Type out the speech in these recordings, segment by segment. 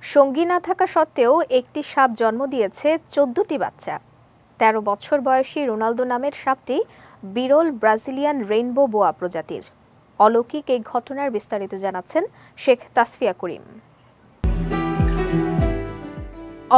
সঙ্গী না থাকা সত্ত্বেও একটি সাপ জন্ম দিয়েছে ১৪টি বাচ্চা। ১৩ বছর বয়সী রোনালদো নামের সাপটি বিরল ব্রাজিলিয়ান রেইনবো বোয়া প্রজাতির। অলৌকিক এই ঘটনার বিস্তারিত জানাচ্ছেন শেখ তাসফিয়া করিম।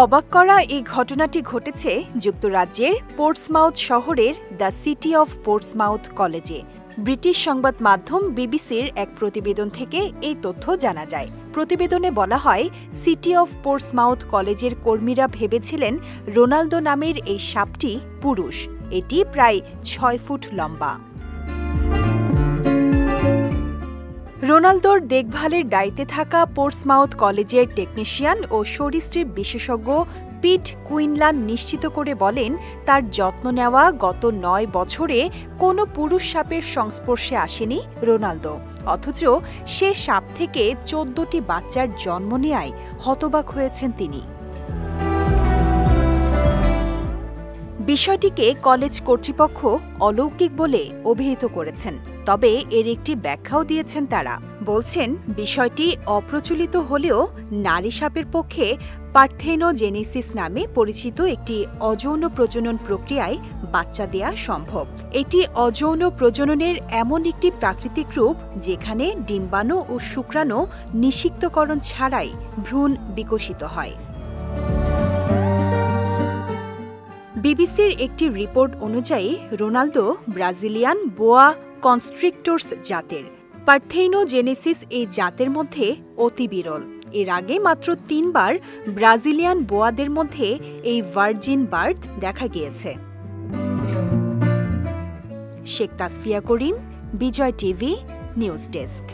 অবাক করা এই ঘটনাটি ঘটেছে যুক্তরাজ্যের পোর্টসমাউথ শহরের দ্য সিটি অফ পোর্টসমাউথ কলেজে। ব্রিটিশ সংবাদ মাধ্যম বিবিসির এক প্রতিবেদন থেকে এই তথ্য জানা যায়। প্রতিবেদনে বলা হয়, সিটি অফ পোর্টসমাউথ কলেজের কর্মীরা ভেবেছিলেন রোনালদো নামের এই সাপটি পুরুষ। এটি প্রায় ৬ ফুট লম্বা। রোনালদোর দেখভালের দায়িত্বে থাকা পোর্টসমাউথ কলেজের টেকনিশিয়ান ও সরীসৃপ বিশেষজ্ঞ পিট কুইনলান নিশ্চিত করে বলেন, তার যত্ন নেওয়া গত ৯ বছরে কোনো পুরুষ সাপের সংস্পর্শে আসেনি রোনালদো। অথচ সে সাপ থেকে ১৪টি বাচ্চার জন্ম নেয়ায় হতবাক হয়েছেন তিনি। বিষয়টিকে কলেজ কর্তৃপক্ষ অলৌকিক বলে অভিহিত করেছেন, তবে এর একটি ব্যাখ্যাও দিয়েছেন তারা। বলছেন, বিষয়টি অপ্রচলিত হলেও নারী সাপের পক্ষে পার্থেনোজেনেসিস নামে পরিচিত একটি অযৌন প্রজনন প্রক্রিয়ায় বাচ্চা দেয়া সম্ভব। এটি অযৌন প্রজননের এমন একটি প্রাকৃতিক রূপ যেখানে ডিম্বাণু ও শুক্রাণু নিষিক্তকরণ ছাড়াই ভ্রূণ বিকশিত হয়। বিবিসির একটি রিপোর্ট অনুযায়ী রোনালদো ব্রাজিলিয়ান বোয়া কনস্ট্রিক্টরস জাতের। পার্থেনোজেনেসিস এই জাতের মধ্যে অতি বিরল। এর আগে মাত্র ৩ বার ব্রাজিলিয়ান বোয়াদের মধ্যে এই ভার্জিন বার্থ দেখা গিয়েছে। শেখ তাসফিয়া করিম, বিজয় টিভি, নিউজ ডেস্ক।